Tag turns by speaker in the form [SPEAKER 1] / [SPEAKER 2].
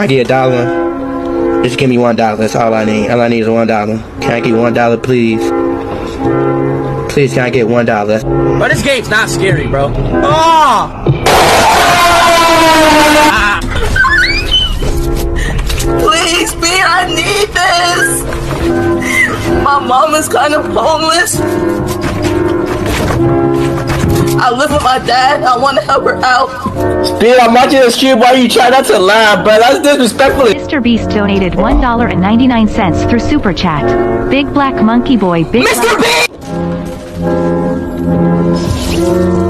[SPEAKER 1] I get $1? Just give me $1. That's all I need. All I need is $1. Can I get $1, please? Please, can I get $1?
[SPEAKER 2] Bro, this game's not scary, bro. Oh!
[SPEAKER 3] Please, B, I need this. My mom is kind of homeless. I live with my dad. I want to help her out.
[SPEAKER 2] Dude, I'm watching this stream while you try not to laugh, bro. That's disrespectful.
[SPEAKER 4] Mr. Beast donated $1.99 through Super Chat. Big Black Monkey Boy, Big
[SPEAKER 3] Mr.
[SPEAKER 4] Black...
[SPEAKER 3] B!